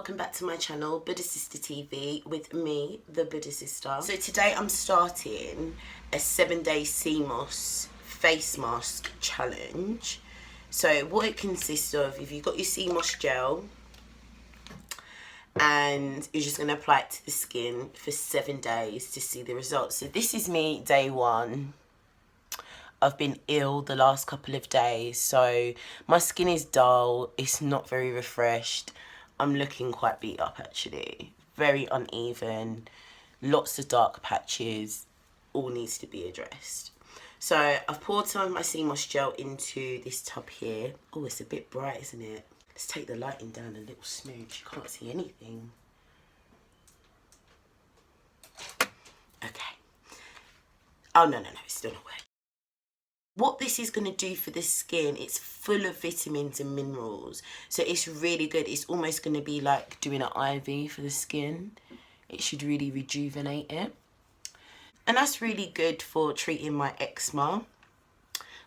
welcome back to my channel, Buddha Sister TV, with me, the Buddha Sister. So today I'm starting a 7-day CMOS face mask challenge. So what it consists of, if you've got your CMOS gel and you're just going to apply it to the skin for 7 days to see the results. So this is me day 1. I've been ill the last couple of days, so my skin is dull, it's not very refreshed. I'm looking quite beat up actually, very uneven, lots of dark patches, all needs to be addressed. So I've poured some of my CMOS gel into this tub here. Oh, it's a bit bright, isn't it? Let's take the lighting down a little smooch, you can't see anything. Okay. Oh, no, it's still not working. What this is going to do for the skin, it's full of vitamins and minerals. So it's really good. It's almost going to be like doing an IV for the skin. It should really rejuvenate it. And that's really good for treating my eczema,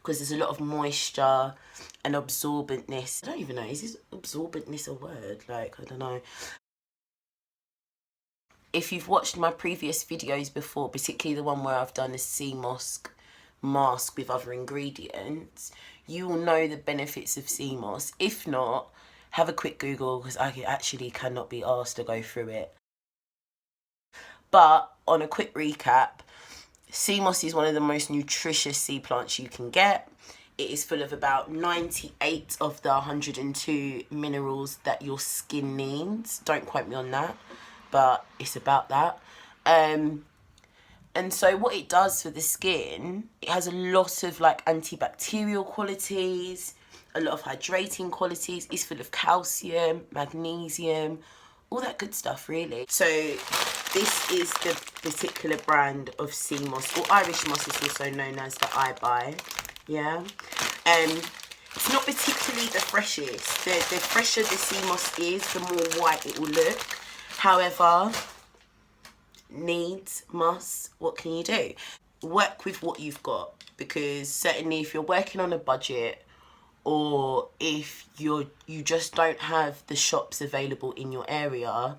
because there's a lot of moisture and absorbentness. I don't even know, is this absorbentness a word? Like, I don't know. If you've watched my previous videos before, particularly the one where I've done a CMOS mask with other ingredients, you will know the benefits of CMOS. If not, have a quick Google, because I actually cannot be asked to go through it. But on a quick recap, CMOS is one of the most nutritious sea plants you can get. It is full of about 98 of the 102 minerals that your skin needs. Don't quote me on that, but it's about that. And so what it does for the skin, it has a lot of like antibacterial qualities, a lot of hydrating qualities. It's full of calcium, magnesium, all that good stuff really. So this is the particular brand of CMOS, or Irish moss is also known as, that I buy. Yeah. It's not particularly the freshest. The fresher the CMOS is, the more white it will look. However, needs, must, what can you do? Work with what you've got, because certainly if you're working on a budget, or if you just don't have the shops available in your area,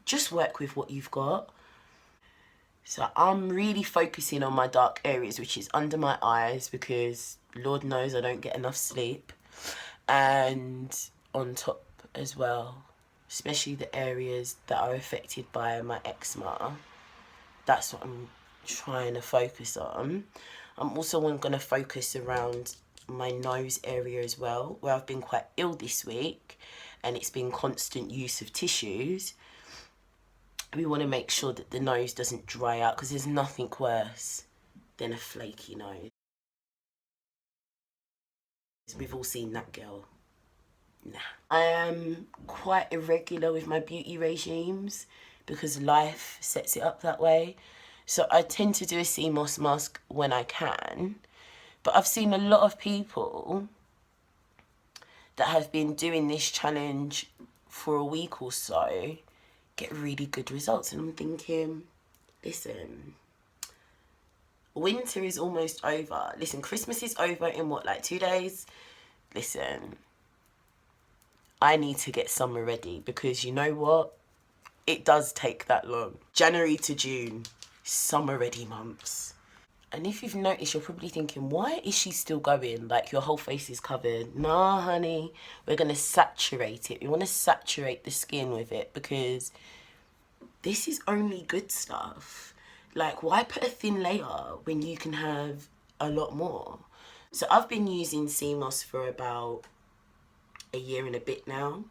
just work with what you've got. So I'm really focusing on my dark areas, which is under my eyes, because Lord knows I don't get enough sleep, and on top as well, especially the areas that are affected by my eczema. That's what I'm trying to focus on. I'm also going to focus around my nose area as well, where I've been quite ill this week and it's been constant use of tissues. We want to make sure that the nose doesn't dry out, because there's nothing worse than a flaky nose. We've all seen that girl. Nah. I am quite irregular with my beauty regimes, because life sets it up that way. So I tend to do a CMOS mask when I can, but I've seen a lot of people that have been doing this challenge for a week or so get really good results, and I'm thinking, listen, winter is almost over. Listen, Christmas is over in what, like 2 days? Listen, I need to get summer ready, because you know what? It does take that long. January to June, summer ready months. And if you've noticed, you're probably thinking, why is she still going? Like, your whole face is covered. Nah, honey, we're going to saturate it. We want to saturate the skin with it, because this is only good stuff. Like, why put a thin layer when you can have a lot more? So I've been using CMOS for about a year and a bit now.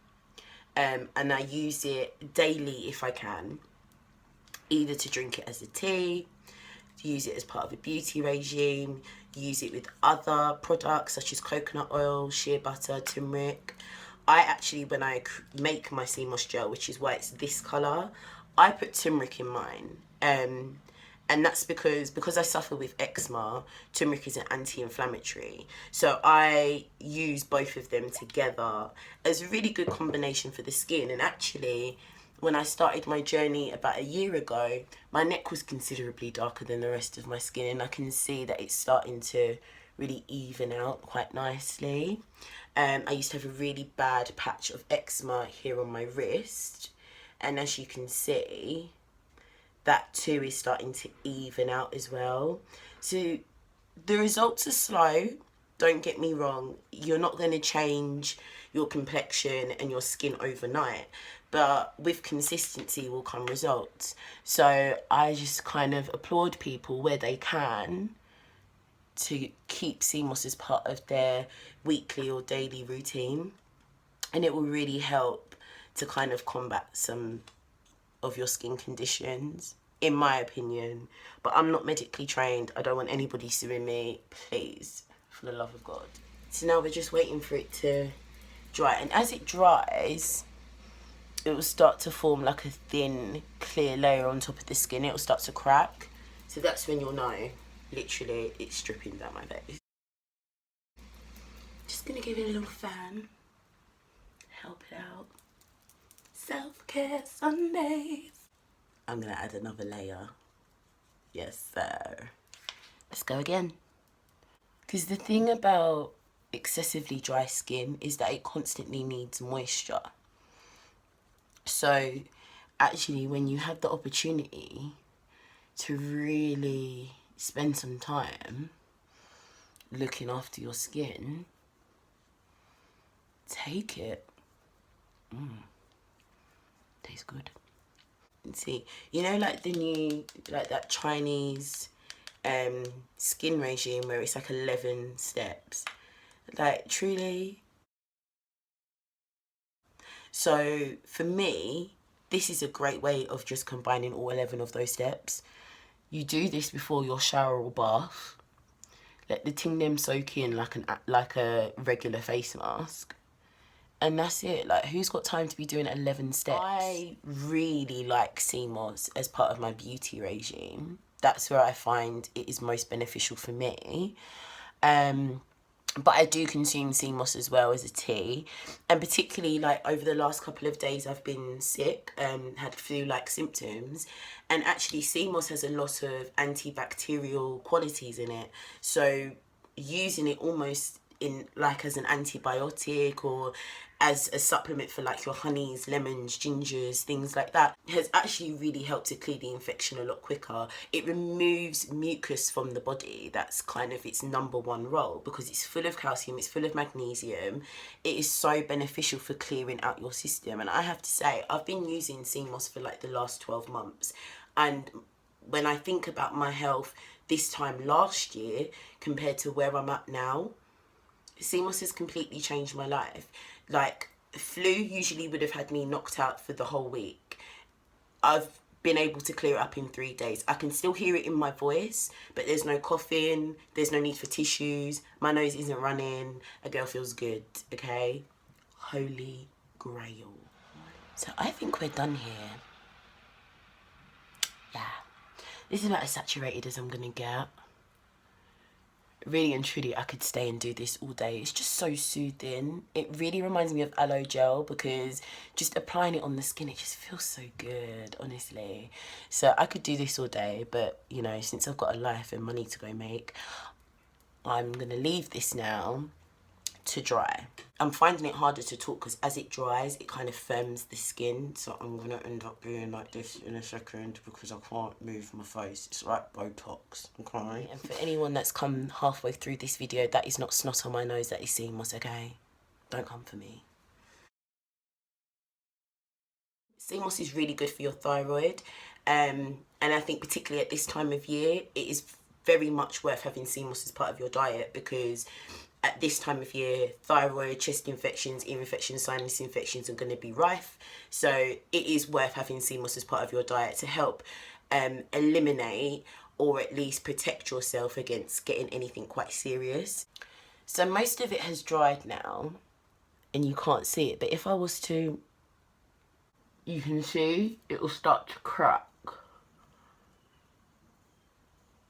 And I use it daily if I can, either to drink it as a tea, to use it as part of a beauty regime, use it with other products such as coconut oil, shea butter, turmeric. I actually, when I make my CMOS gel, which is why it's this colour, I put turmeric in mine. And that's because I suffer with eczema, turmeric is an anti-inflammatory. So I use both of them together as a really good combination for the skin. And actually, when I started my journey about a year ago, my neck was considerably darker than the rest of my skin. And I can see that it's starting to really even out quite nicely. I used to have a really bad patch of eczema here on my wrist, and as you can see, that too is starting to even out as well. So the results are slow, don't get me wrong. You're not going to change your complexion and your skin overnight, but with consistency will come results. So I just kind of applaud people where they can to keep CMOS as part of their weekly or daily routine, and it will really help to kind of combat some of your skin conditions, in my opinion. But I'm not medically trained. I don't want anybody suing me, please, for the love of God. So now we're just waiting for it to dry, and as it dries, it will start to form like a thin, clear layer on top of the skin. It will start to crack. So that's when you'll know, literally, it's dripping down my face. Just gonna give it a little fan. Help it out. Self-care Sundays. I'm gonna add another layer. Yes, sir. Let's go again. Because the thing about excessively dry skin is that it constantly needs moisture. So actually, when you have the opportunity to really spend some time looking after your skin, take it. Tastes good. See, you know, like the new, like that Chinese skin regime where it's like 11 steps, like truly. So for me, this is a great way of just combining all 11 of those steps. You do this before your shower or bath. Let the ting them soak in like a regular face mask. And that's it. Like, who's got time to be doing 11 steps? I really like CMOS as part of my beauty regime. That's where I find it is most beneficial for me. But I do consume CMOS as well as a tea. And particularly, like, over the last couple of days, I've been sick, had flu-like symptoms. And actually, CMOS has a lot of antibacterial qualities in it. So using it almost in like as an antibiotic or as a supplement for like your honeys, lemons, gingers, things like that, has actually really helped to clear the infection a lot quicker. It removes mucus from the body. That's kind of its number one role, because it's full of calcium, it's full of magnesium. It is so beneficial for clearing out your system. And I have to say, I've been using CMOS for like the last 12 months. And when I think about my health this time last year compared to where I'm at now, CMOS has completely changed my life. Like, flu usually would have had me knocked out for the whole week. I've been able to clear it up in 3 days. I can still hear it in my voice, but there's no coughing, there's no need for tissues, my nose isn't running, a girl feels good, okay? Holy grail. So I think we're done here. Yeah. This is about as saturated as I'm gonna get. Really and truly, I could stay and do this all day. It's just so soothing. It really reminds me of aloe gel, because just applying it on the skin, it just feels so good, honestly. So I could do this all day, but you know, since I've got a life and money to go make, I'm gonna leave this now to dry. I'm finding it harder to talk because as it dries, it kind of firms the skin. So I'm gonna end up being like this in a second because I can't move my face. It's like Botox, okay? And for anyone that's come halfway through this video, that is not snot on my nose, that is CMOS, okay? Don't come for me. CMOS is really good for your thyroid. And I think particularly at this time of year, it is very much worth having CMOS as part of your diet, because at this time of year, thyroid, chest infections, ear infections, sinus infections are going to be rife. So it is worth having CMOS as part of your diet to help eliminate or at least protect yourself against getting anything quite serious. So most of it has dried now and you can't see it, but if I was to, you can see it will start to crack.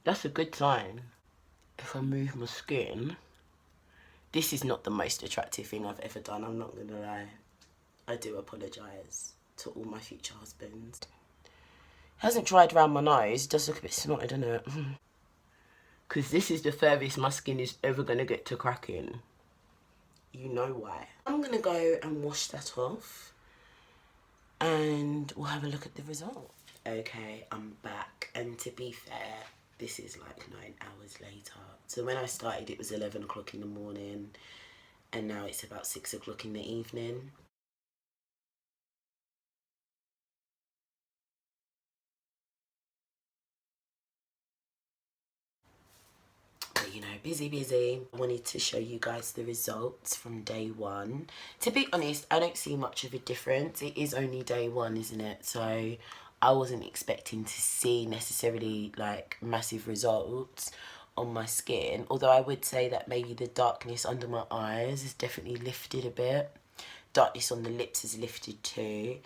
That's a good sign. If I move my skin, this is not the most attractive thing I've ever done, I'm not gonna lie. I do apologise to all my future husbands. It hasn't dried around my nose, it does look a bit snotted, doesn't it? because this is the furthest my skin is ever going to get to cracking. You know why. I'm going to go and wash that off and we'll have a look at the result. Okay, I'm back, and to be fair, this is like 9 hours later. So when I started it was 11 o'clock in the morning and now it's about 6 o'clock in the evening. But you know, busy. I wanted to show you guys the results from day one. To be honest, I don't see much of a difference. It is only day one, isn't it? So I wasn't expecting to see necessarily like massive results on my skin. Although I would say that maybe the darkness under my eyes has definitely lifted a bit. Darkness on the lips has lifted too.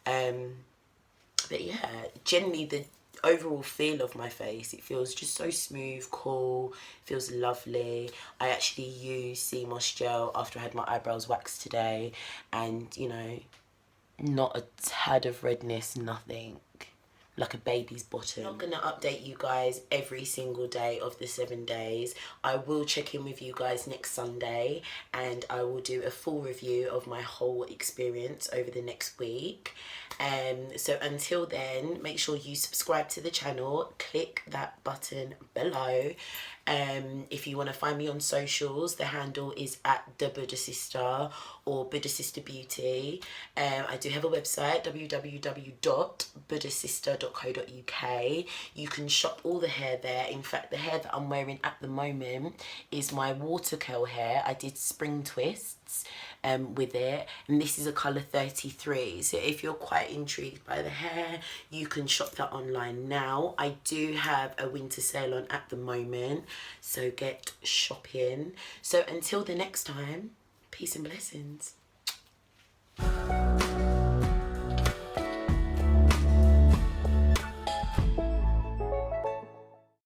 But yeah, generally the overall feel of my face, it feels just so smooth, cool, feels lovely. I actually used sea moss gel after I had my eyebrows waxed today, and you know, not a tad of redness, nothing. Like a baby's bottom. I'm not gonna update you guys every single day of the 7 days. I will check in with you guys next Sunday and I will do a full review of my whole experience over the next week. So until then, make sure you subscribe to the channel, click that button below. If you want to find me on socials, the handle is at the Buddha Sister or Buddha Sister Beauty. I do have a website, www.buddhasister.co.uk. You can shop all the hair there. In fact, the hair that I'm wearing at the moment is my water curl hair. I did spring twists with it, and this is a colour 33. So if you're quite intrigued by the hair, you can shop that online now. I do have a winter sale on at the moment, so get shopping. So until the next time, peace and blessings.